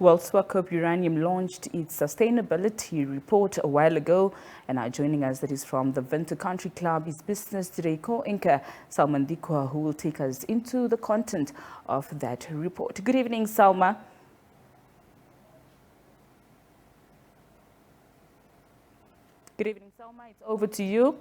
Well, Swakop Uranium launched its sustainability report a while ago, and now joining us, that is from the Venture Country Club, is business director Inka Salmandikwa, who will take us into the content of that report. Good evening, Salma. Good evening, Salma. It's over to you.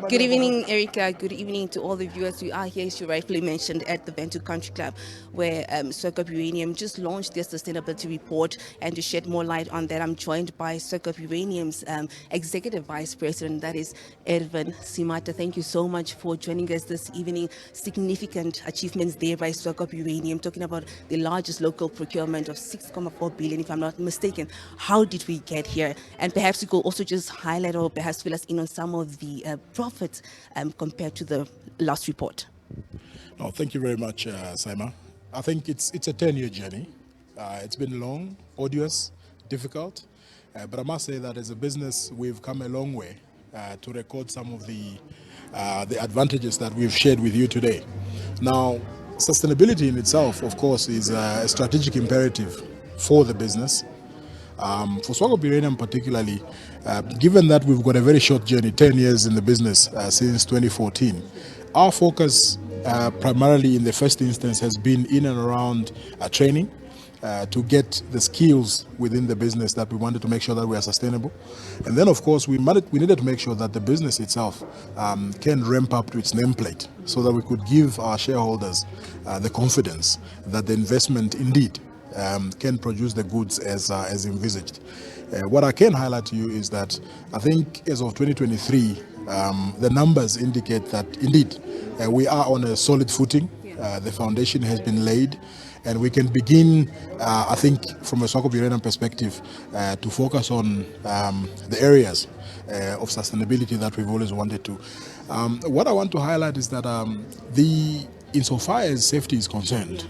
Good evening, Erica. Good evening to all the viewers who are here, as you rightfully mentioned, at the Venture Country Club, where Swakop Uranium just launched their sustainability report. And to shed more light on that, I'm joined by Swakop Uranium's Executive Vice President, that is Irvinne Simataa. Thank you so much for joining us this evening. Significant achievements there by Swakop Uranium, talking about the largest local procurement of 6.4 billion, if I'm not mistaken. How did we get here? And perhaps you could also just highlight or perhaps fill us in on some of the profits compared to the last report. Oh, thank you very much, Saima. I think it's a 10-year journey. It's been long, arduous, difficult, but I must say that as a business, we've come a long way to record some of the advantages that we've shared with you today. Now, sustainability in itself, of course, is a strategic imperative for the business. For Swakop Uranium particularly, given that we've got a very short journey, 10 years in the business since 2014, our focus primarily in the first instance has been in and around training to get the skills within the business that we wanted to make sure that we are sustainable. And then, of course, we needed to make sure that the business itself can ramp up to its nameplate so that we could give our shareholders the confidence that the investment indeed can produce the goods as envisaged. What I can highlight to you is that I think as of 2023, the numbers indicate that indeed we are on a solid footing. The foundation has been laid, and we can begin, I think, from a Swakop Uranium perspective, to focus on the areas of sustainability that we've always wanted to. What I want to highlight is that insofar as safety is concerned,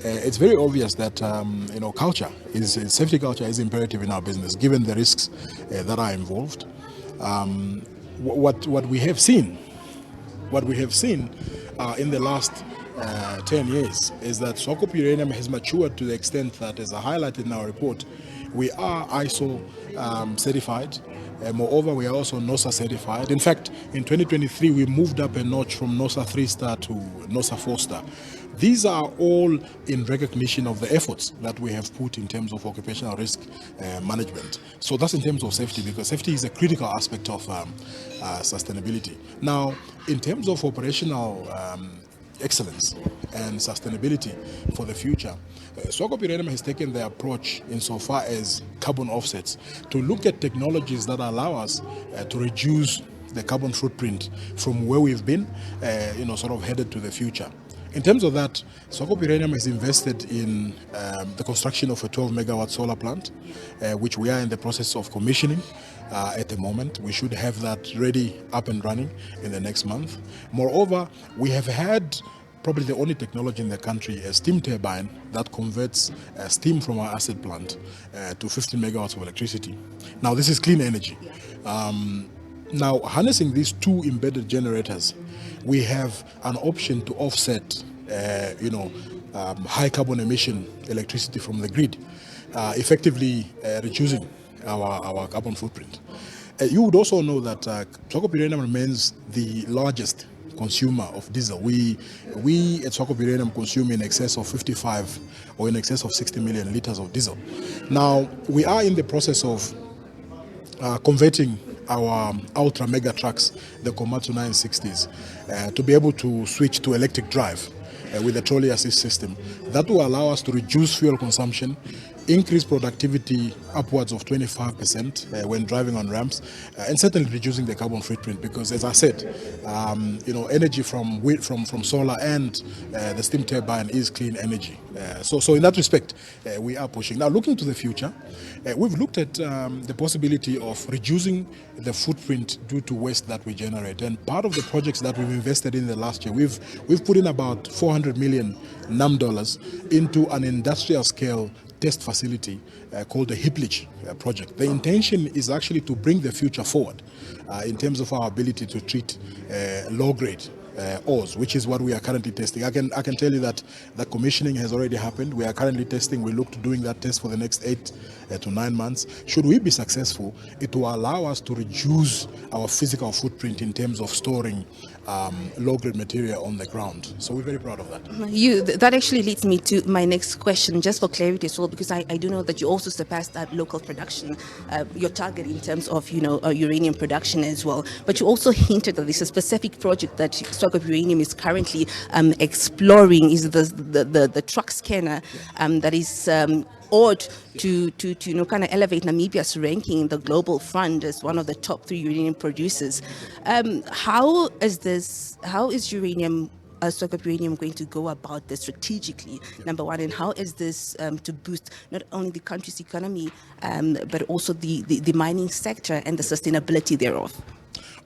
it's very obvious that safety culture is imperative in our business, given the risks that are involved. What we have seen in the last 10 years is that Swakop Uranium has matured to the extent that, as I highlighted in our report, we are ISO certified. Moreover, we are also NOSA certified. In fact, in 2023, we moved up a notch from NOSA 3-star to NOSA 4-star. These are all in recognition of the efforts that we have put in terms of occupational risk management. So that's in terms of safety, because safety is a critical aspect of sustainability. Now, in terms of operational excellence and sustainability for the future, Swakop Uranium has taken the approach insofar as carbon offsets to look at technologies that allow us to reduce the carbon footprint from where we've been, sort of headed to the future. In terms of that, Swakop Uranium has invested in the construction of a 12-megawatt solar plant, which we are in the process of commissioning at the moment. We should have that ready, up and running in the next month. Moreover, we have had probably the only technology in the country, a steam turbine that converts steam from our acid plant to 15 megawatts of electricity. Now, this is clean energy. Now, harnessing these two embedded generators, we have an option to offset, high carbon emission electricity from the grid, effectively reducing our carbon footprint. You would also know that Swakop Uranium remains the largest consumer of diesel. We at Swakop Uranium consume in excess of 55 or in excess of 60 million liters of diesel. Now, we are in the process of converting our ultra mega trucks, the Komatsu 960s, to be able to switch to electric drive with a trolley assist system. That will allow us to reduce fuel consumption, increase productivity upwards of 25% when driving on ramps, and certainly reducing the carbon footprint, because, as I said, energy from solar and the steam turbine is clean energy. So in that respect, we are pushing. Now, looking to the future, we've looked at the possibility of reducing the footprint due to waste that we generate. And part of the projects that we've invested in the last year, we've put in about 400 million NAM dollars into an industrial scale test facility called the Hipplich project. The intention is actually to bring the future forward in terms of our ability to treat low-grade ores, which is what we are currently testing. I can tell you that the commissioning has already happened. We are currently testing. We look to doing that test for the next 8 to 9 months. Should we be successful, it will allow us to reduce our physical footprint in terms of storing low-grade material on the ground. So we're very proud of that. That actually leads me to my next question, just for clarity as well, because I do know that you also surpassed that local production, your target in terms of uranium production as well. But you also hinted that there's a specific project that Swakop Uranium is currently exploring, is the truck scanner that is ought to kind of elevate Namibia's ranking in the global front as one of the top 3 uranium producers. How is Swakop Uranium going to go about this strategically, number one, and how is this to boost not only the country's economy, but also the mining sector and the sustainability thereof?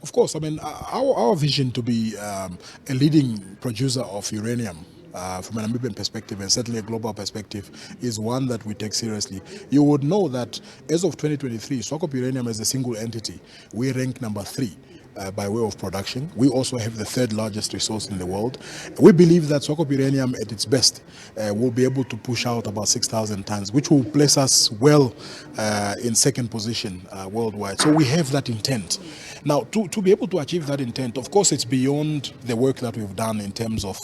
Of course, I mean, our vision to be a leading producer of uranium from a Namibian perspective and certainly a global perspective is one that we take seriously. You would know that as of 2023, Swakop Uranium as a single entity, we rank number 3. By way of production. We also have the 3rd largest resource in the world. We believe that Swakop Uranium at its best will be able to push out about 6,000 tons, which will place us well in 2nd position worldwide. So we have that intent. Now, to be able to achieve that intent, of course, it's beyond the work that we've done in terms of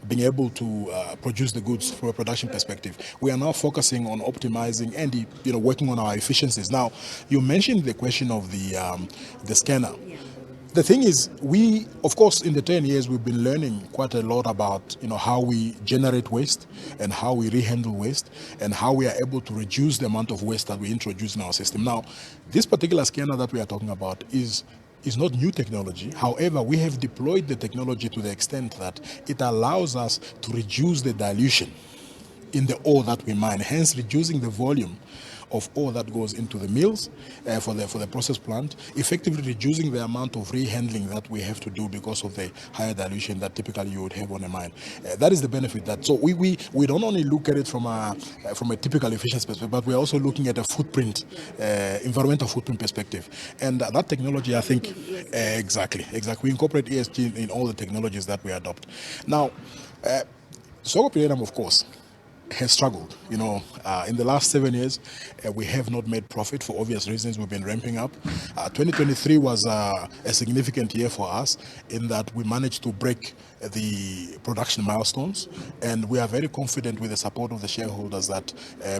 being able to produce the goods from a production perspective. We are now focusing on optimizing and working on our efficiencies. Now, you mentioned the question of the scanner. The thing is, we, of course, in the 10 years, we've been learning quite a lot about, how we generate waste and how we rehandle waste and how we are able to reduce the amount of waste that we introduce in our system. Now, this particular scanner that we are talking about is not new technology. However, we have deployed the technology to the extent that it allows us to reduce the dilution in the ore that we mine, hence reducing the volume of ore that goes into the mills for the process plant, effectively reducing the amount of rehandling that we have to do because of the higher dilution that typically you would have on a mine. That is the benefit. So we don't only look at it from a typical efficiency perspective, but we're also looking at a footprint, environmental footprint perspective. And that technology, I think, exactly. We incorporate ESG in all the technologies that we adopt. Now, Swakop Uranium, of course, has struggled. In the last 7 years, we have not made profit for obvious reasons. We've been ramping up. 2023 was a significant year for us in that we managed to break the production milestones, and we are very confident with the support of the shareholders that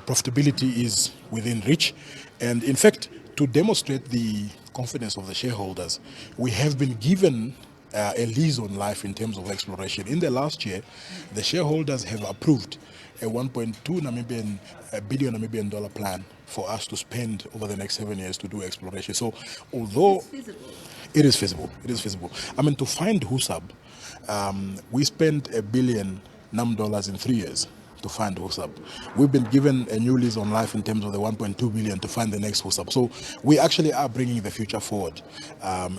profitability is within reach. And in fact, to demonstrate the confidence of the shareholders, we have been given a lease on life in terms of exploration. In the last year, the shareholders have approved a 1.2 billion Namibian dollar plan for us to spend over the next 7 years to do exploration. So although it is feasible. I mean, to find Husab, we spent $1 billion NAM in 3 years to find Husab. We've been given a new lease on life in terms of the 1.2 billion to find the next Husab. So we actually are bringing the future forward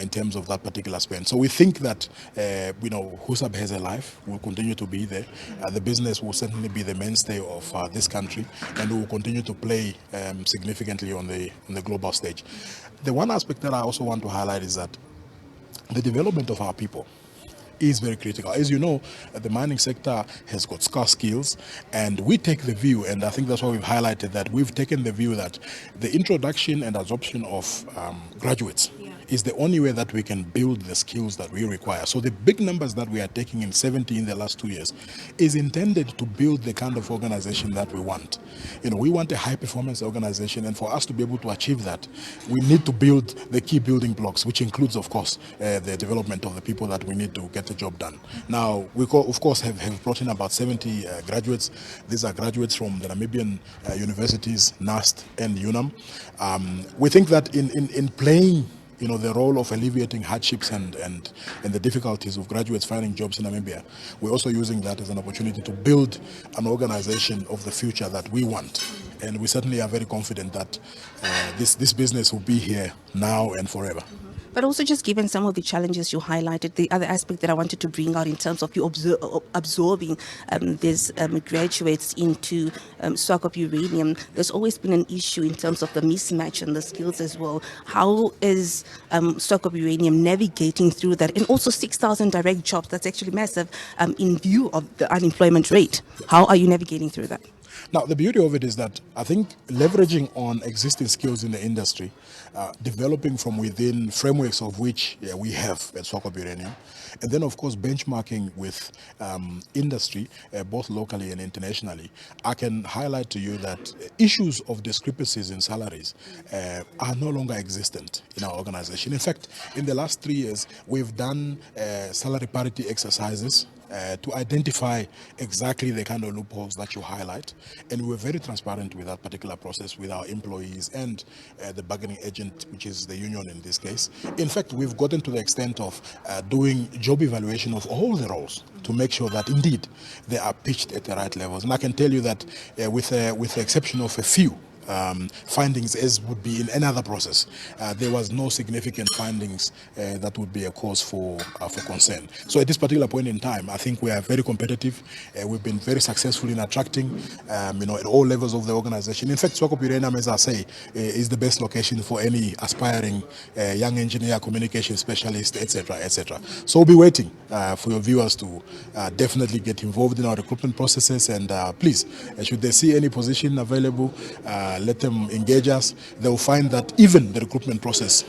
in terms of that particular spend. So we think that Husab has a life, will continue to be there. The business will certainly be the mainstay of this country, and will continue to play significantly on the global stage. The one aspect that I also want to highlight is that the development of our people is very critical. As you know, the mining sector has got scarce skills, and we take the view, and I think that's why we've highlighted that we've taken the view that the introduction and absorption of graduates is the only way that we can build the skills that we require. So the big numbers that we are taking in 70 in the last 2 years is intended to build the kind of organization that we want. We want a high performance organization, and for us to be able to achieve that, we need to build the key building blocks, which includes, of course, the development of the people that we need to get the job done. Now, we of course have brought in about 70 graduates. These are graduates from the Namibian universities, NAST and UNAM. We think that in playing the role of alleviating hardships and the difficulties of graduates finding jobs in Namibia, we're also using that as an opportunity to build an organization of the future that we want. And we certainly are very confident that this business will be here now and forever. But also, just given some of the challenges you highlighted, the other aspect that I wanted to bring out in terms of you absorbing these graduates into Swakop Uranium, there's always been an issue in terms of the mismatch and the skills as well. How is Swakop Uranium navigating through that? And also 6,000 direct jobs, that's actually massive in view of the unemployment rate. How are you navigating through that? Now, the beauty of it is that I think leveraging on existing skills in the industry, developing from within frameworks of which we have at Swakop Uranium, and then, of course, benchmarking with industry, both locally and internationally, I can highlight to you that issues of discrepancies in salaries are no longer existent in our organization. In fact, in the last 3 years, we've done salary parity exercises to identify exactly the kind of loopholes that you highlight. And we were very transparent with that particular process with our employees and the bargaining agent, which is the union in this case. In fact, we've gotten to the extent of doing job evaluation of all the roles to make sure that indeed they are pitched at the right levels. And I can tell you that with the exception of a few findings, as would be in any other process, there was no significant findings that would be a cause for concern. So at this particular point in time, I think we are very competitive. We've been very successful in attracting, at all levels of the organization. In fact, Swakop Uranium, as I say, is the best location for any aspiring young engineer, communication specialist, etc., etc. So we'll be waiting for your viewers to definitely get involved in our recruitment processes. And please, should they see any position available, let them engage us. They will find that even the recruitment process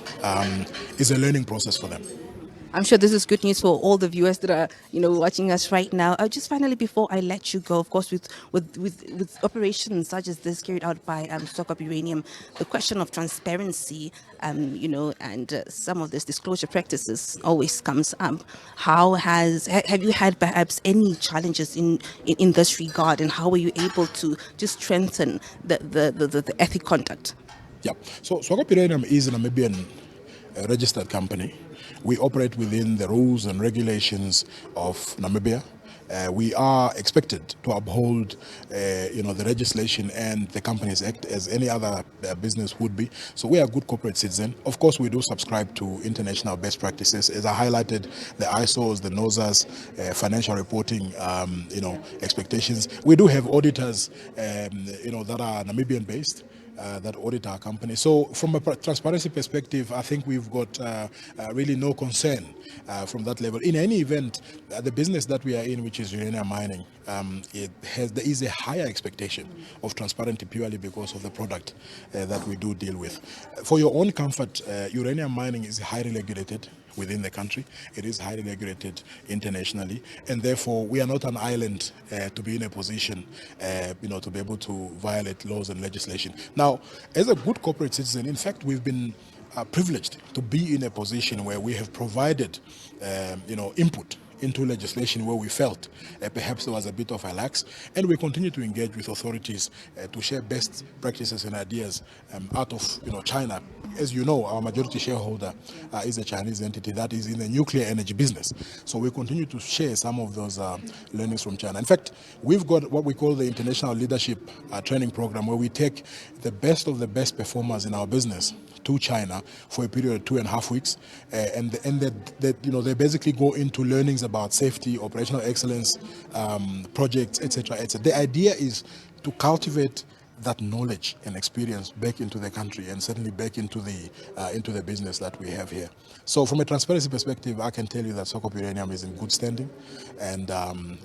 is a learning process for them. I'm sure this is good news for all the viewers that are, watching us right now. Just finally, before I let you go, of course, with operations such as this carried out by Swakop Uranium, the question of transparency, and some of this disclosure practices always comes up. Have you had perhaps any challenges in this regard, and how were you able to just strengthen the ethic conduct? Yeah. So Swakop Uranium is a Namibian registered company. We operate within the rules and regulations of Namibia. We are expected to uphold, the legislation and the Companies Act as any other business would be. So we are a good corporate citizen. Of course, we do subscribe to international best practices. As I highlighted, the ISOs, the NOSAs, financial reporting, expectations. We do have auditors, that are Namibian-based. That audit our company. So from a transparency perspective, I think we've got really no concern from that level. In any event, the business that we are in, which is uranium mining, there is a higher expectation of transparency purely because of the product that we do deal with. For your own comfort, uranium mining is highly regulated within the country. It is highly regulated internationally, and therefore we are not an island to be in a position, to be able to violate laws and legislation. Now, as a good corporate citizen, in fact, we've been privileged to be in a position where we have provided, input into legislation where we felt perhaps there was a bit of a lax, and we continue to engage with authorities to share best practices and ideas out of China. As you know, our majority shareholder is a Chinese entity that is in the nuclear energy business. So we continue to share some of those learnings from China. In fact, we've got what we call the International Leadership Training Program, where we take the best of the best performers in our business to China for a period of 2.5 weeks, and they basically go into learnings about safety, operational excellence, projects, etc., etc. The idea is to cultivate that knowledge and experience back into the country and certainly back into the business that we have here. So from a transparency perspective, I can tell you that Swakop Uranium is in good standing, and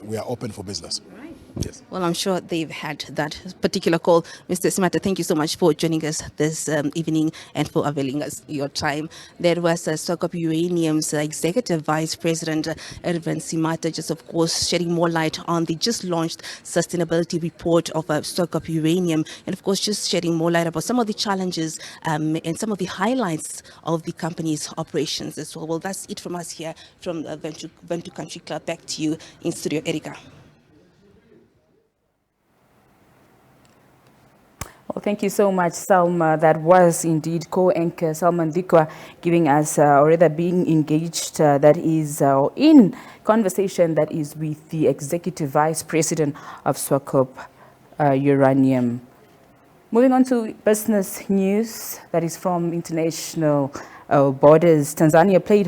we are open for business. Yes. Well, I'm sure they've had that particular call. Mr. Simataa, thank you so much for joining us this evening and for availing us your time. There was Swakop Uranium's Executive Vice President, Irvinne Simataa, just of course shedding more light on the just launched sustainability report of Swakop Uranium, and of course just shedding more light about some of the challenges and some of the highlights of the company's operations as well. Well, that's it from us here from the Venture Country Club. Back to you in studio, Erica. Well, thank you so much, Salma. That was indeed co-anchor Salma Ndikwa giving us, or rather being engaged, that is in conversation that is with the Executive Vice President of Swakop Uranium. Moving on to business news that is from international borders. Tanzania played